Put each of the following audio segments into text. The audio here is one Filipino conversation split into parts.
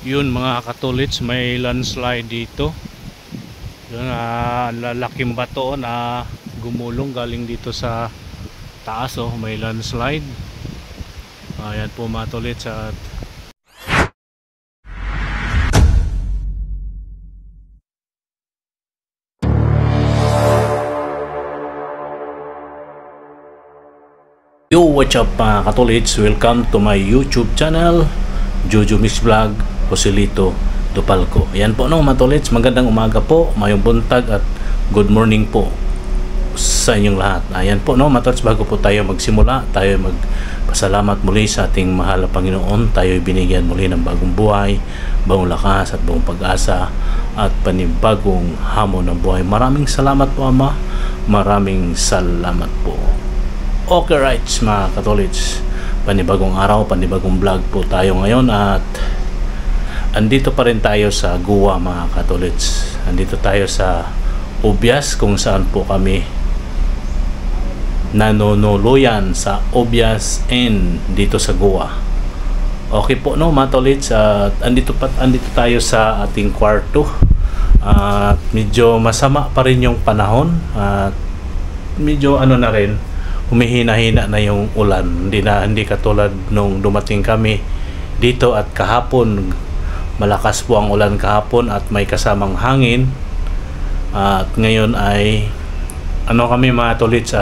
Yun mga katulits, may landslide dito. Yun, lalaking bato na gumulong galing dito sa taas. Oh, may landslide. Ayan po mga katulits. At yo, what's up mga katulits? Welcome to my YouTube channel, Jojo Mix Vlog, Joselito Dupalco. Ayan po no mga katulits, magandang umaga po, mayong buntag at good morning po sa inyong lahat. Ayan po no mga katulits, bago po tayo magsimula, tayo magpasalamat muli sa ating mahal na Panginoon. Tayo binigyan muli ng bagong buhay, bagong lakas at bagong pag-asa at panibagong hamon ng buhay. Maraming salamat po Ama, maraming salamat po. Okay rights mga katolits, panibagong araw, panibagong vlog po tayo ngayon at andito pa rin tayo sa Guwa mga katolits. Andito tayo sa Obias kung saan po kami nanonuluyan sa Obias Inn dito sa Guwa. Okay po no mga katolits, at andito tayo sa ating kwarto at medyo masama pa rin yung panahon at medyo na rin, humihina-hina na yung ulan. Hindi katulad nung dumating kami dito at kahapon. Malakas po ang ulan kahapon at may kasamang hangin. At ngayon ay kami mga tolits,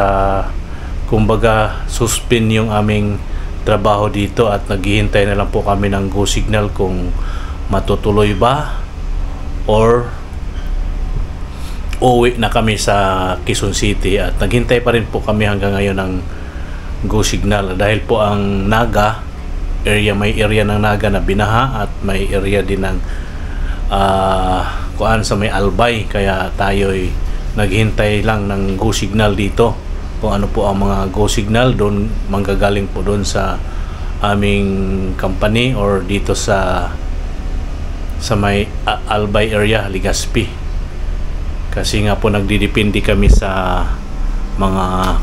kumbaga suspend yung aming trabaho dito at naghihintay na lang po kami ng go signal kung matutuloy ba or uwi na kami sa Quezon City. At naghintay pa rin po kami hanggang ngayon ng go signal dahil po ang Naga area, may area ng Naga na binaha at may area din ng sa may Albay, kaya tayo'y naghintay lang ng go signal dito. Kung ano po ang mga go signal doon, manggagaling po doon sa aming company or dito sa may Albay area, Legazpi. Kasi nga po nagdidepende kami sa mga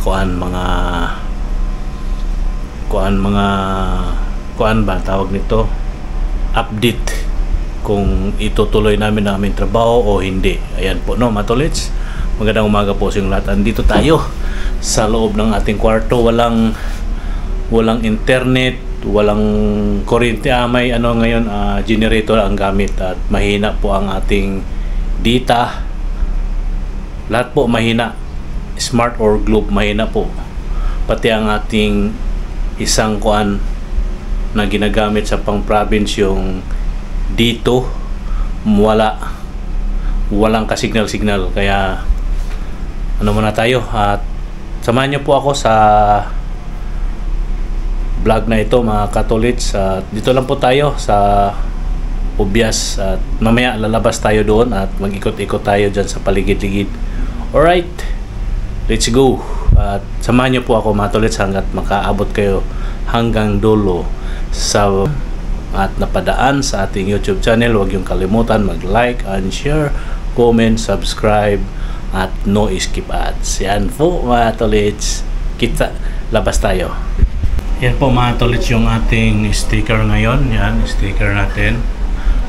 tawag nito, update kung itutuloy namin ang aming trabaho o hindi. Ayan po no mga tolits, magandang umaga po sa inyong lahat. Andito tayo sa loob ng ating kwarto, walang internet, walang kuryente. May ngayon generator ang gamit at mahina po ang ating data. Lahat po mahina, smart or globe mahina po, pati ang ating isang na ginagamit sa pang province, yung dito walang kasignal. Kaya muna tayo at samahan niyo po ako sa vlog na ito mga katolits. Dito lang po tayo sa Obias at mamaya lalabas tayo doon at mag-ikot-ikot tayo dyan sa paligid-ligid. Alright, let's go. At samahan niyo po ako mga tolits hanggat makaabot kayo hanggang dulo at napadaan sa ating YouTube channel. Huwag yung kalimutan mag-like and share, comment, subscribe at no skip ads. Yan po mga tolits, labas tayo. Yan po mga tolits yung ating sticker ngayon. Yan, sticker natin.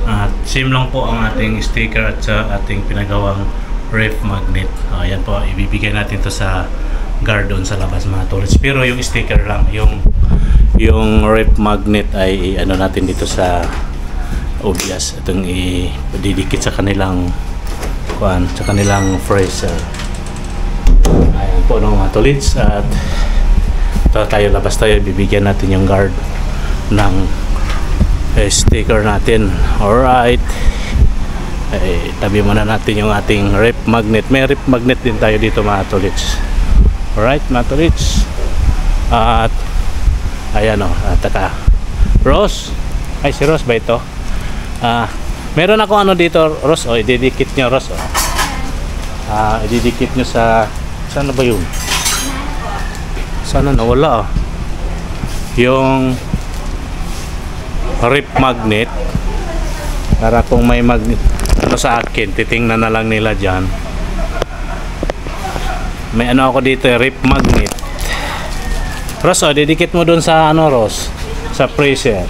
At same lang po ang ating sticker at sa ating pinagawang ref magnet. Ayan po, ibibigay natin to sa guard doon sa labas mga tolits. Pero yung sticker lang, yung ref magnet ay natin dito sa Obias. Itong ididikit sa kanilang freezer. Ayan po no mga tolits. At labas tayo, bibigyan natin yung guard ng sticker natin. Alright, tabi muna natin yung ating ref magnet. May ref magnet din tayo dito mga tolits. Alright mga tolits. At ayan taka Rose, ay si Rose ba ito? Meron ako dito Rose, ididikit nyo Rose. Ididikit nyo sa saan ba yun? Sana nawala yung ref magnet, para kung may magnet sa akin, titingnan na lang nila dyan. May ako dito, ref magnet. Ros, didikit mo dun sa Ros, sa freezer.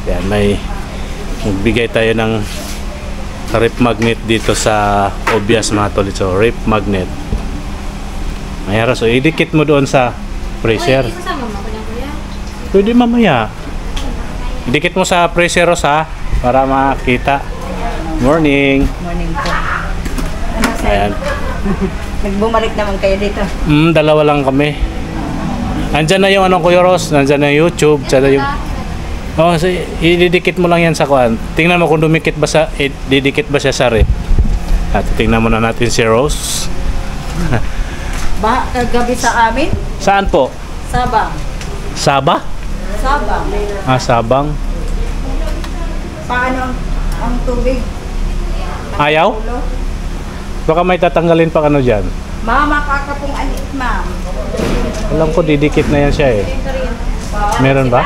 Yan, may Magbigay tayo ng rep magnet dito sa Obias mga tol. So rep magnet. Mayroon, so idikit mo doon sa pressure. Isasama mo ko niya, kuya. Pwede mamaya. Idikit mo sa pressure ha, para makita. Morning. Morning po. Ano sir? Ayan. Nagbumalik naman kayo dito. Dalawa lang kami. Andyan na yung anong Kuya Ross, nandyan na yung YouTube, tsaka yung... Oh, so, ididikit mo lang yan sa kuan. Tingnan mo kung dumikit ba sa didikit ba siya sa rep. At tingnan muna natin si Rose. Kagabi sa amin, Saan po? Sabang. Saba? Sabang. Sabang. Paano ang tubig? Ayaw? Ulo? Baka may tatanggalin pa ano dyan. Mama, kakapong alit, ma'am. Alam ko didikit na yan siya eh. Meron ba?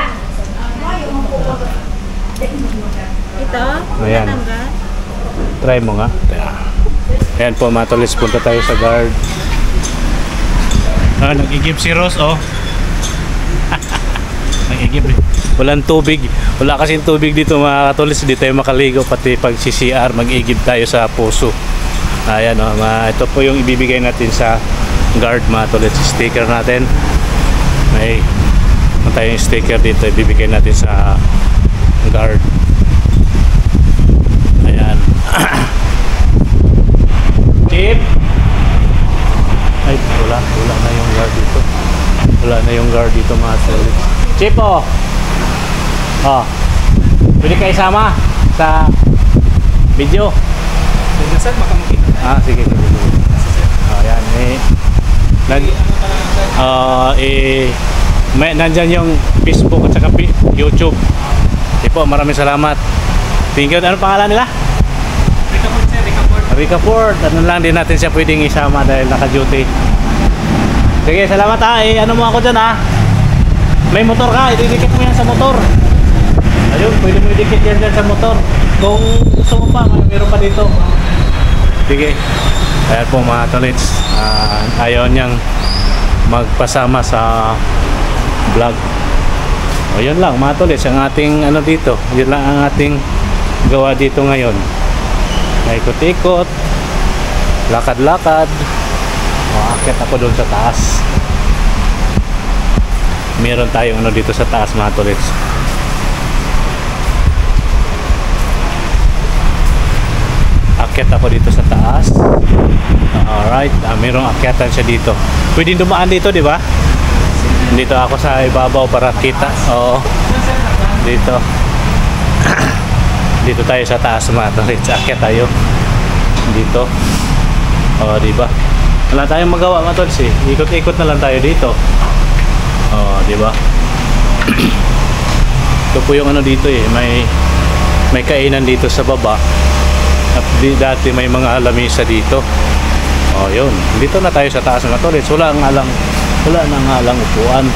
Ito? Ayan. Try mo nga. Ayan po mga tolis, punta tayo sa guard. Nagigib si Rose oh. Nagigib eh. Walang tubig. Wala kasing tubig dito mga katolis. Hindi tayo makaligo pati pag CCR. Mag-igib tayo sa puso. Ayan oh. Ito po yung ibibigay natin sa guard mga tolis. Sticker natin. May tayong sticker dito. Ibibigay natin sa guard. Ayan. Chip. Ay, wala na yung guard dito. Wala na yung guard dito mga tolis. Chip oh. Oh. Pwede kayo sama sa video. Sir, baka makita. Sige. Ayan nandyan yung Facebook at saka YouTube. Po, maraming salamat. Thank you. Ano pangalan nila? Rika Ford, sir. Rika Ford. Rika Ford. Ano lang din natin siya pwedeng isama dahil naka-duty. Sige, salamat ha. Ano mo ako dyan ha? May motor ka, ididikit mo yan sa motor. Ayun, pwede mo idikit yan dyan sa motor. Kung gusto mo pa, mayroon pa dito. Sige. Ayan po mga tolits. Ayaw niyang magpasama sa vlog. O yun lang mga tolits, ang ating ano dito. Yun lang ang ating gawa dito ngayon. Ikot-ikot, lakad-lakad. Akit ako doon sa taas. Meron tayong ano dito sa taas mga tolits. Akit ako dito sa taas. Alright, merong akyatan siya dito. Pwedeng dumaan dito, di ba? Dito ako sa ibabaw para kita. Oo. Dito. Dito tayo sa taas mga tolits. Akyat tayo. Dito. Oo, di ba? Wala tayong magawa mga tolits eh. Ikot-ikot na lang tayo dito. Oo, di ba? Ito po yung ano dito eh. May kainan dito sa baba. At dati may mga lamesa dito. Oh, yun. Dito na tayo sa taas mga tolits. Wala nang halang upuan.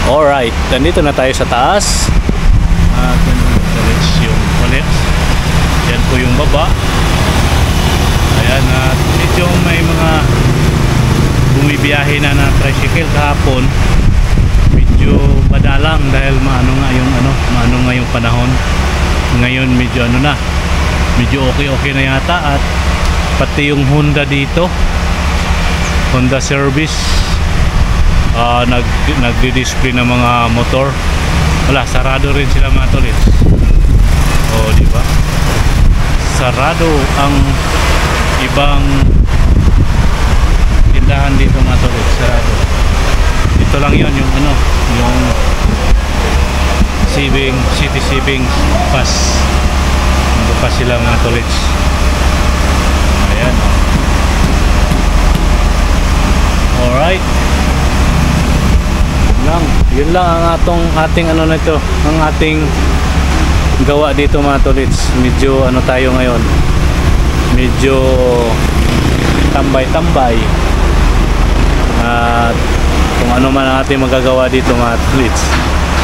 Alright. Nandito na tayo sa taas. At yung ulit. Yan po yung baba. Ayan. At medyo may mga bumibiyahe na tricycle kahapon. Medyo madalang dahil maano nga yung panahon. Ngayon medyo medyo okay na yata. At pati yung Honda dito, Honda service, nagdi-display ng mga motor. Wala, sarado rin sila mga tolits. Di ba? Sarado ang ibang tindahan dito mga tolits. Sarado. Ito lang yon yung yung city savings pass. Ito pa sila mga tolits. Ayan. Alright. Yun lang ang ating nito, ang ating gawa dito mga tolits. Medyo tayo ngayon. Medyo tambay-tambay. At kung ano man ang ating magagawa dito mga tolits.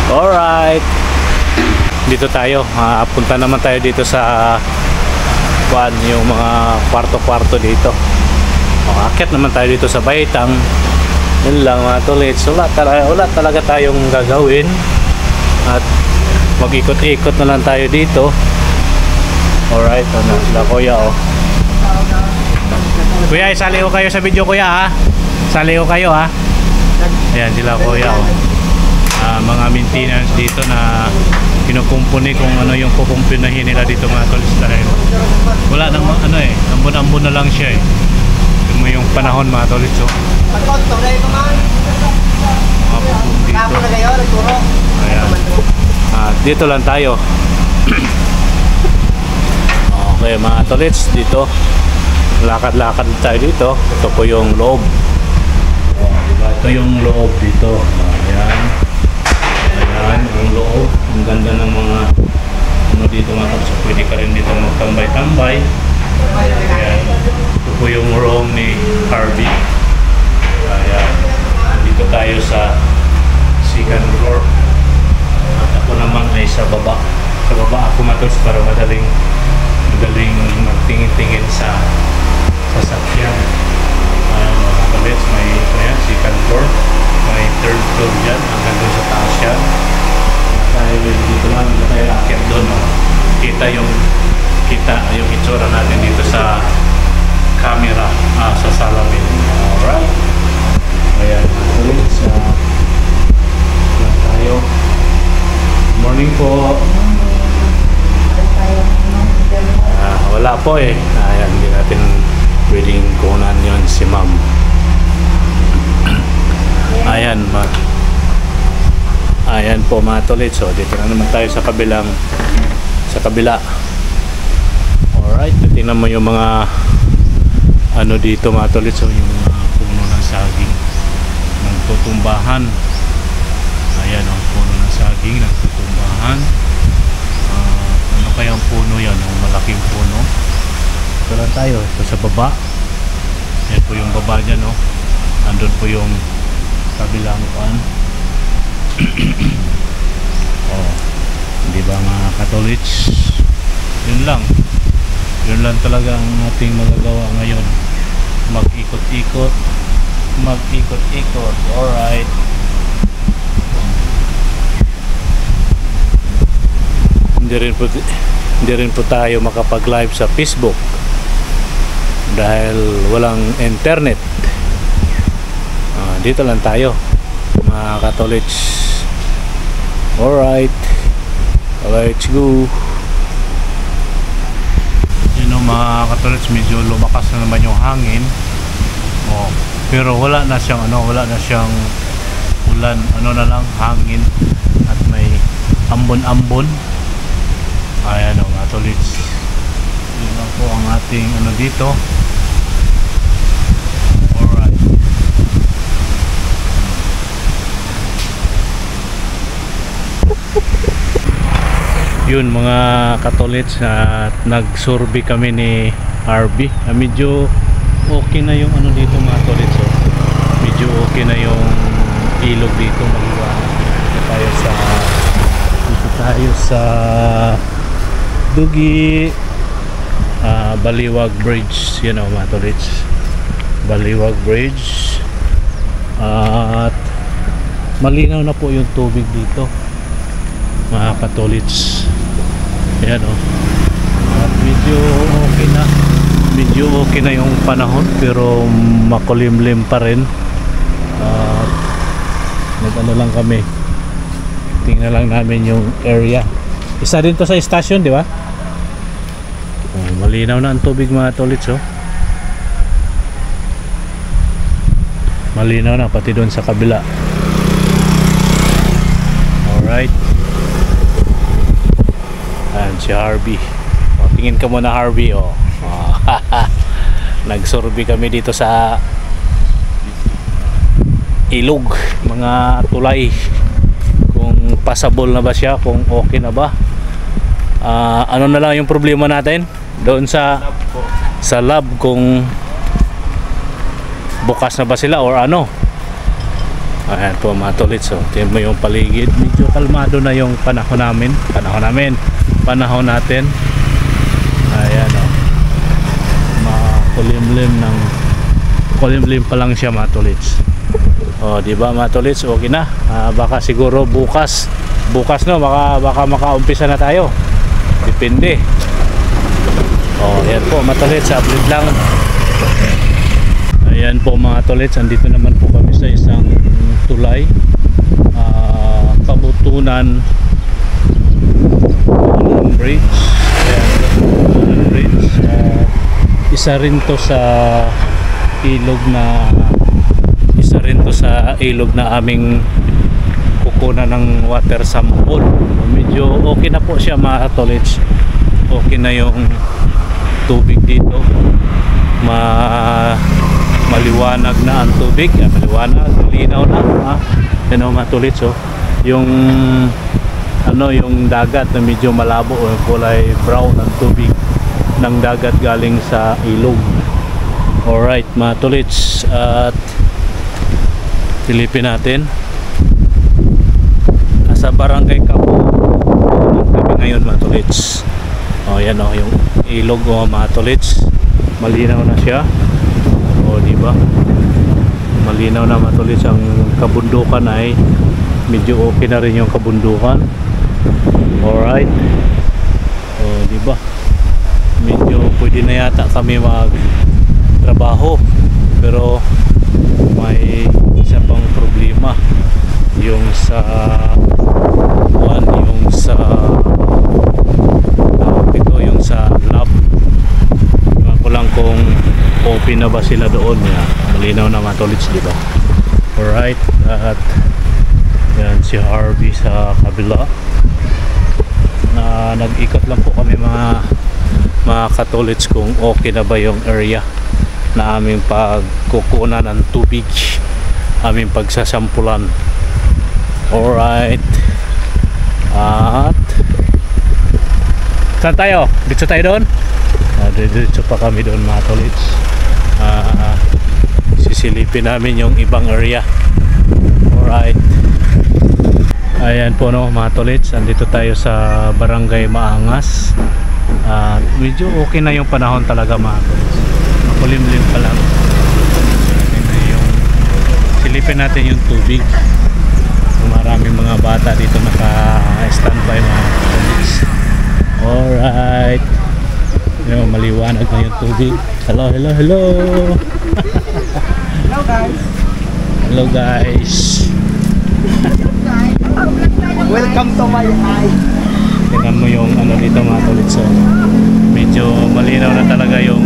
Alright. Dito tayo. Punta naman tayo dito sa yung mga kwarto-kwarto dito. Akit naman tayo dito sa Baitang. Yun lang mga tolits. Wala talaga tayong gagawin. At mag-ikot-ikot na lang tayo dito. Alright, ano, sila kuya oh. Kuya, isali ko kayo sa video kuya ha. Sali ko kayo ha. Ayan sila kuya oh. Mga maintenance dito na kinukumpuni kung ano yung kukumpunahin nila dito mga tolits dahil wala nang ano eh, ambon-ambon na lang siya eh. Yung panahon mga tolits oh. Ayan. Dito lang tayo. Okay mga tolits, dito lakad-lakad tayo dito. Ito po yung loob. Ito yung loob dito. Ayan. Ayan yung loob. Ang ganda ng mga ano dito mga tolits. So, pwede ka rin dito magtambay-tambay. Ayan. Ito po yung room ni Harvey. Ayan. Dito tayo sa second floor. At ako naman ay sa baba. Sa baba ako matos para madaling magtingin-tingin sa sasakyan. Ayan mga tolits, may ayan, second floor. May third floor dyan. Hanggang doon sa taas yan. Tayo dito lang. Dito tayo akit doon. No? Kita yung itsura natin dito sa camera. Sa salamin. Alright. Ayan mga tolits. Tayo. Morning po. Wala po eh. Ayan, hindi natin pwedeng kunan yon si ma'am. Ayan ayan po mga tolits. So dito na naman tayo sa kabila. Alright, tingnan mo yung mga ano dito mga tolits. So yung mga puno ng saging nagtutumbahan. Ayan ang puno ng saging nagtutumbahan. Ano kaya ang puno yan? Ang malaking puno. Ito lang tayo. Ito sa baba. Yan po yung baba dyan, no? Andun po yung kabilang pan. Oh, hindi ba mga katolits? Yun lang talaga ang ating magagawa ngayon. Mag-ikot-ikot. Alright. Hindi rin po tayo makapag-live sa Facebook dahil walang internet. Dito lang tayo mga katolits. Alright, let's go. You know mga katolits, medyo lumakas na naman yung hangin. Pero wala na siyang ulan, na lang hangin at may ambon-ambon. Ayan o mga tolits. Yun lang po ang ating dito. Alright. Yun mga katolits, nag-survey kami ni RB. Medyo okay na yung dito mga tolits. Medyo okay na yung ilog dito. Maliwanag tayo sa Dugi Baliwag Bridge, mga tolits. Baliwag Bridge. At malinaw na po yung tubig dito mga katolits. Ayan at medyo okay na yung panahon pero makulimlim pa rin. Nag-ano lang kami, tingnan lang namin yung area. Isa din to sa station, di ba? Malinaw na ang tubig mga tolits. Malinaw na pati doon sa kabila. Alright. Ayan si Harvey. Tingin ka muna Harvey. Nag-survey kami dito sa ilog, mga tulay, kung passable na ba siya, kung okay na ba. Ano na lang yung problema natin doon sa lab, kung bukas na ba sila or ano. Ayan po mga tolits. So tingnan mo yung paligid, medyo kalmado na yung panahon natin. Ayan kulimlim pa lang siya mga tolits. Oh, di ba mga tolits, okay na. Baka siguro bukas no, baka makaumpisa na tayo. Depende. Oh, yan po mga tolits, update lang. Ayan po mga tolits, andito naman po kami sa isang tulay. Kabutunan Bridge. Ayan, Kabutunan Bridge. Isa rin to sa ilog na aming kukunan ng water sample. Medyo okay na po siya mga tolits. Okay na yung tubig dito. Maliwanag na ang tubig. Maliwanag, linaw na. Yan o mga tolits, oh. Yung dagat na medyo malabo o kulay brown ang tubig ng dagat galing sa ilog. Alright mga tolits, at silipin natin sa barangay Kapo kami ngayon mga tolits. Yan yung ilog mga tolits, malinaw na siya. Diba malinaw na mga tolits. Ang kabundukan ay medyo okay na rin yung kabundukan. Alright, diba medyo pwede na yata kami magtrabaho, pero may isa pang problema, yung sa lab. Tingnan ko lang kung open na ba sila doon. Malinaw na mga tolits, diba? Alright, at yan si Harvey sa kabila. Nag-ikot lang po kami mga katolits kung okay na ba yung area na aming pagkukunan ng tubig, aming pagsasampulan. Alright, at saan tayo? Dito tayo doon? Dito pa kami doon mga tolits. Sisilipin namin yung ibang area. Alright, ayan po no mga tolits, andito tayo sa Barangay Maangas. Medyo okay na yung panahon talaga mga tolits. Makulimlim pa lang. Silipin natin yung tubig. Maraming mga bata dito naka-standby mga tolits. Alright, maliwanag na yung tubig. Hello Hello guys. Hello guys. Welcome to my eye. Tingnan mo yung dito mga tolits. So, medyo malinaw na talaga yung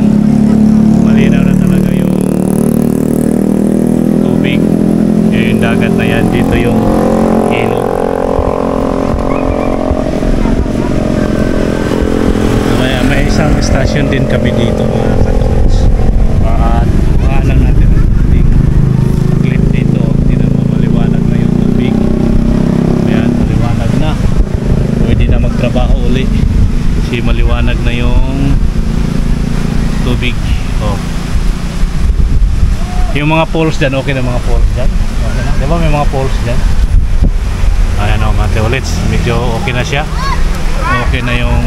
tubig. Yung dagat na yan, dito yung ilog. May isang station din kami dito mga katolits. Lang natin ang tubig. Clip dito, tingnan mo, maliwanag na yung tubig. Ayan, maliwanag na. Pwede na magtrabaho uli kasi maliwanag na yung tubig. Yung mga poles dyan, okay na mga poles dyan. Diba may mga poles dyan? Ayan o mga tolits, medyo okay na siya. Okay na yung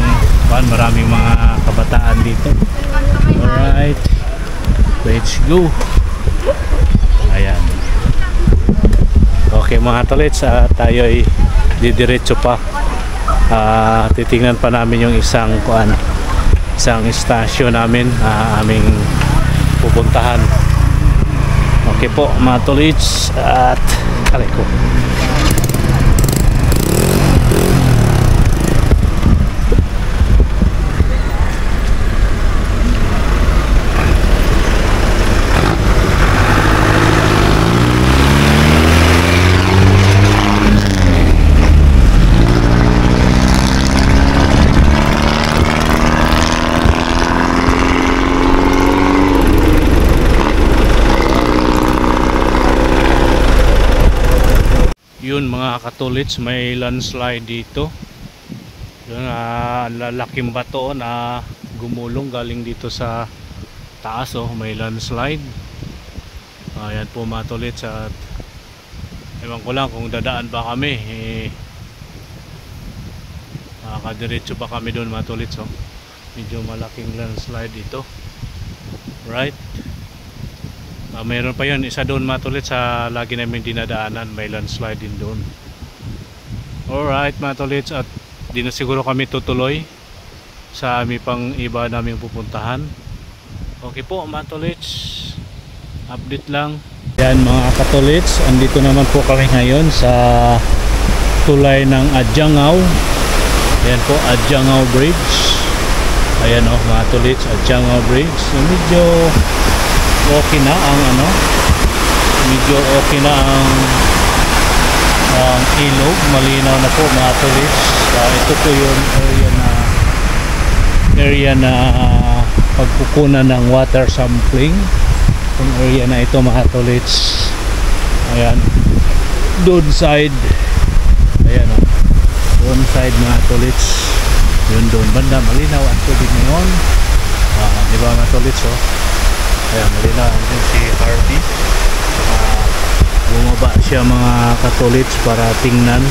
maraming mga kabataan dito. Alright, let's go. Ayan. Okay mga tolits, tayo ay didiretso pa. Titingnan pa namin yung isang istasyon namin, aming pupuntahan. Okay po mga tolits, at aray ko. Yun mga katolits, may landslide dito. Yun, lalaking bato na gumulong galing dito sa taas. May landslide. Ayan po mga tolits, at ewan ko lang kung dadaan ba kami, makakadiretso ba kami doon mga tolits. Medyo malaking landslide dito. Right, Mayroon pa yun, isa doon mga tolits sa lagi namin dinadaanan, may landslide din doon. Alright mga tolits, at di na siguro kami tutuloy sa aming pang iba naming pupuntahan. Okay po mga tolits, update lang. Yan mga katolits, andito naman po kami ngayon sa tulay ng Adjangao. Ayan po, Adjangao Bridge. Ayan o mga tolits, Adjangao Bridge. So, medyo okay na ang medyo okay na ang ilog, malinaw na po mga tolits. Ito po yung area na pagkukunan ng water sampling. Yung area na ito mga tolits. Ayan, doon side, ayan o, doon side mga tolits, yun doon banda, malinaw ang tubig ngayon. Diba mga tolits o, ayan, malinaw din si Harvey. Bumaba siya mga katolits para tingnan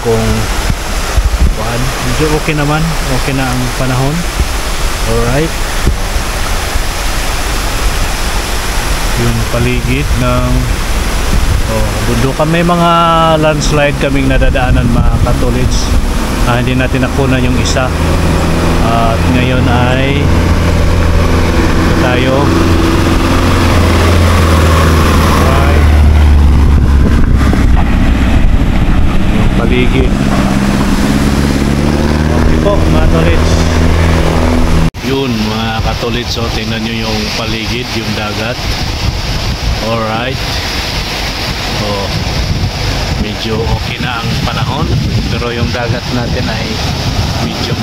kung medyo okay naman, okay na ang panahon. Alright, yung paligid ng bundukan, may mga landslide kaming nadadaanan mga katolits. Hindi natin nakunan yung isa, at ngayon ay tayo yung paligid. Okay po mga katolits, yun mga katolits, so tingnan nyo yung paligid, yung dagat. Alright, medyo okay na ang panahon, pero yung dagat natin ay medyo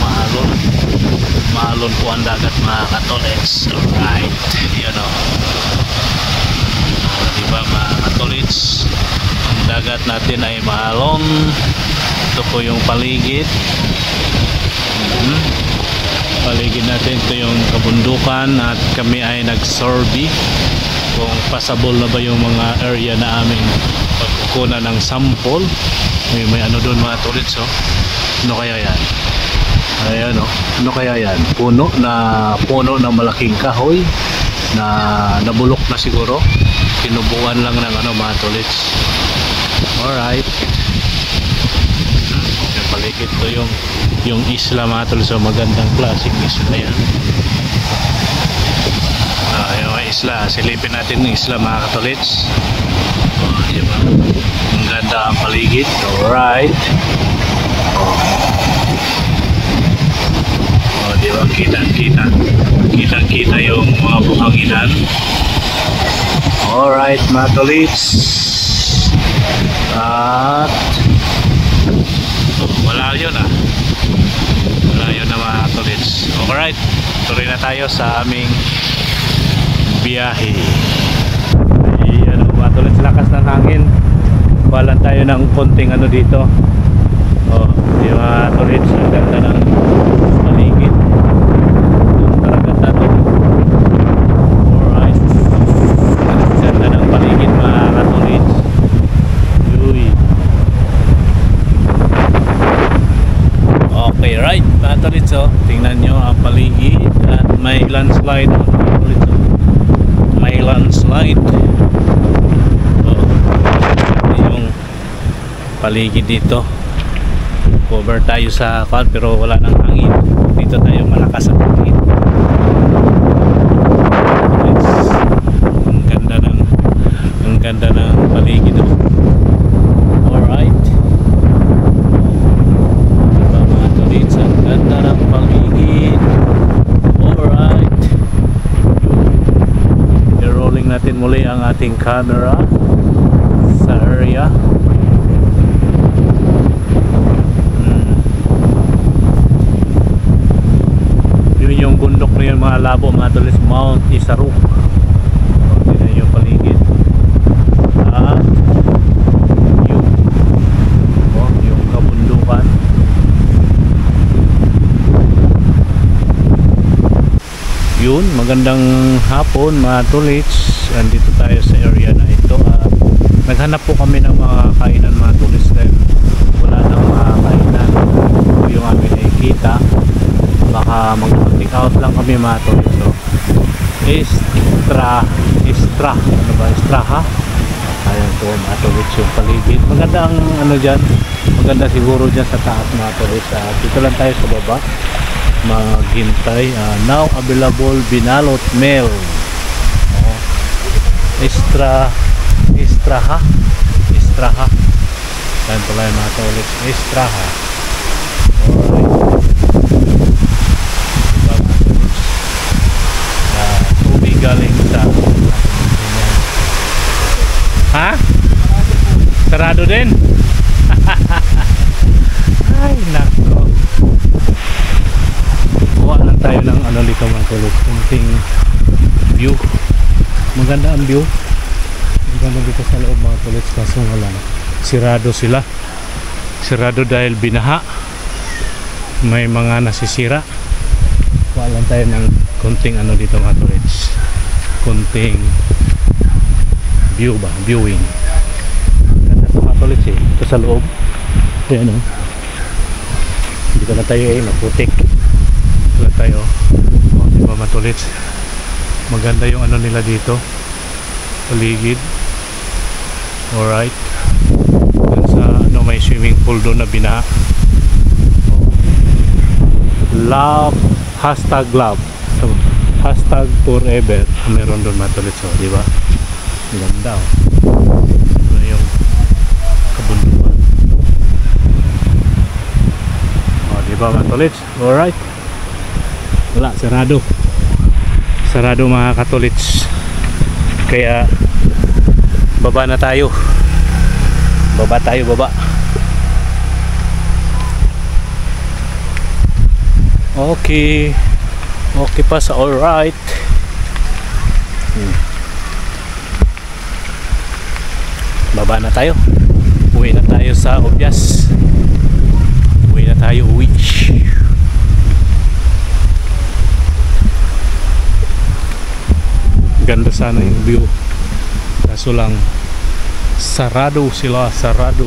maalon po ang dagat mga katolits. Alright, yun o, diba mga katolits, ang dagat natin ay maalon. Ito po yung paligid. Paligid natin, ito yung kabundukan, at kami ay nag-survey kung passable na ba yung mga area na aming pagkukunan ng sample. May ano doon mga tolits, ano kaya yan? Ayan, ano kaya yan? Puno na malaking kahoy na nabulok na siguro, tinubuan lang ng mga tolits. Alright, yung paligid to yung isla mga tolits. So magandang klaseng isla yan. Yung isla, silipin natin yung isla mga katolits. Diba? Ang ganda ang paligid. Alright, diba? Kita yung mga buhanginan. Alright mga katolits, at wala yun na mga katolits. Alright, tuloy na tayo sa aming biyahe. Ayan mga katolits, lakas ng hangin. Balan tayo ng konting dito. Yung mga katolits, ang ganda ng paligid. Ang taragat natin. Alright, ang ganda ng paligid mga katolits. Uy. Okay, right mga katolits, tingnan nyo ang paligid, at may landslide mga katolits. May landslide. Yung paligid dito, cover tayo sa fan, pero wala nang hangin dito, tayo malakas ang hangin. Ang ganda ng paligid. Alright, diba mga tolits, ang ganda ng paligid. Alright, i-rolling natin muli ang ating camera sa area. Yun yung bundok na yun mga labo mga tolits, Mount Isaruk. Yun yung paligid. At yung kabundukan. Yun, magandang hapon mga tolits. Andito tayo sa area na ito, at naghanap po kami ng mga kainan mga tolits, dahil wala nang mga kainan yung aming nakikita. Baka mag-take out lang kami mga tolits. Istra, ano ba, Istraha. Ayan po mga tolits yung paligid. Maganda ang ano dyan, maganda siguro dyan sa taas mga tolits. Dito lang tayo sa baba maghintay. Now available binalot mail. Istraha. Ayan pala yung mga tolits, Istraha. Alright, tubig galing sa ha? Sarado din? Ay nako, kuha lang tayo ng ano dito mga tolits, kunting view. Maganda ang view, maganda dito sa loob mga tolits, kaso wala, sirado sila, sirado dahil binaha, may mga nasisira. Kuha lang tayo ng kunting ano dito mga tolits, kunting view ba, viewing. Ganda ito mga tolits eh, ito sa loob. Ayan o, dito na tayo eh, maputik. Dito na tayo, diba mga tolits, maganda yung ano nila dito, paligid. Alright, dun sa ano, may swimming pool doon na binaha. Love, #love, #forever meron doon mga tolits, oh, diba? Ganda oh. Ito yung kabundukan. Oh, diba mga tolits? Alright. Wala, sarado. Sarado mga katolits. Kaya baba na tayo. Baba tayo, baba. Okay. Okay pa sa alright. Baba na tayo. Uwi na tayo sa Obias. Uwi na tayo, uwi. Ganda sana yung view. Kaso lang sarado sila, sarado.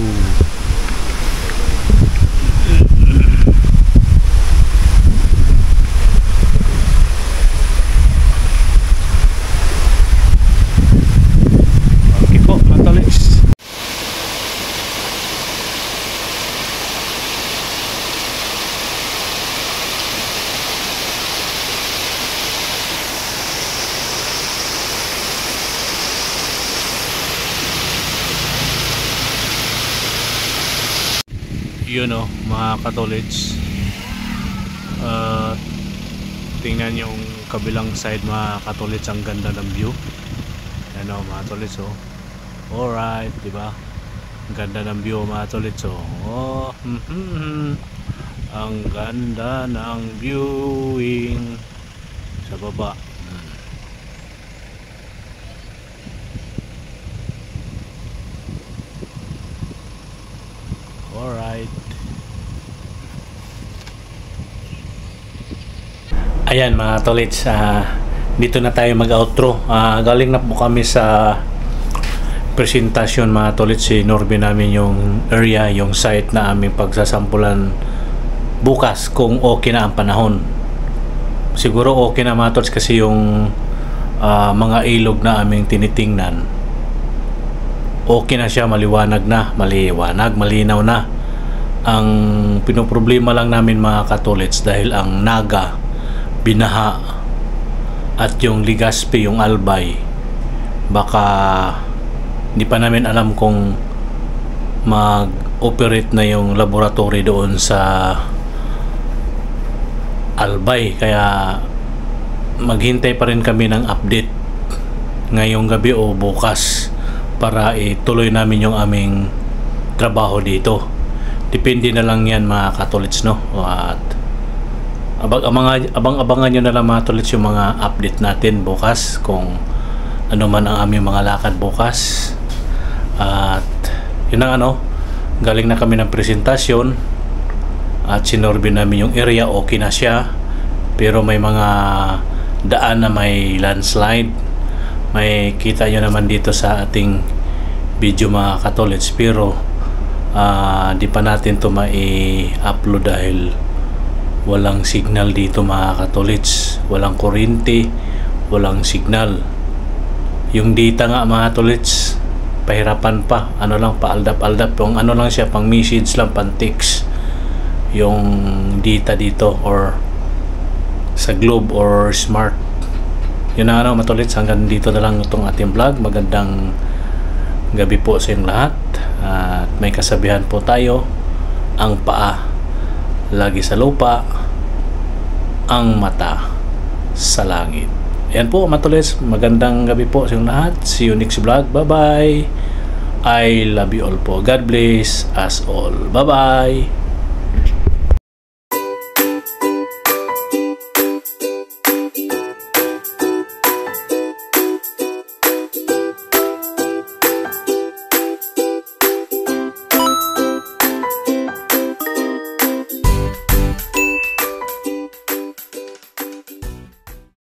Yun o mga katolits, tingnan yung kabilang side mga katolits, ang ganda ng view. Yan o mga katolits o. Alright, diba? Ang ganda ng view mga katolits o. Oh, ang ganda ng viewing sa baba. Alright. Ayan mga tolits, dito na tayo mag-outro. Galing na po kami sa presentasyon mga tolits. Si Norby namin yung area, yung site na aming pagsasampulan bukas kung okay na ang panahon. Siguro okay na mga tolits kasi yung mga ilog na aming tinitingnan, okay na siya, maliwanag na, malinaw na. Ang pinoproblema lang namin mga katolits dahil ang Naga binaha at yung Legazpi, yung Albay, baka hindi pa namin alam kung mag-operate na yung laboratory doon sa Albay, kaya maghintay pa rin kami ng update ngayong gabi o bukas para ituloy namin yung aming trabaho dito. Depende na lang yan mga katolits, no? At abang-abangan nyo na lang mga katolits yung mga update natin bukas, kung ano man ang aming mga lakad bukas. At yun ang ano, galing na kami ng presentasyon at sinorbe namin yung area, okay na siya, pero may mga daan na may landslide. May kita nyo naman dito sa ating video mga katolits, pero di pa natin to mai-upload dahil walang signal dito mga katolits, walang kuryente, walang signal. Yung data nga mga tolits, pahirapan pa, ano lang, paaldap-aldap, yung ano lang siya, pang message lang, pang text yung data dito or sa Globe or Smart. Yun na mga tolits, hanggang dito na lang itong ating vlog. Magandang gabi po sa inyong lahat, at may kasabihan po tayo, ang paa lagi sa lupa, ang mata sa langit. Yan po mga tolits, magandang gabi po sa inyong lahat. See you next vlog. Bye bye. I love you all po. God bless us all. Bye bye.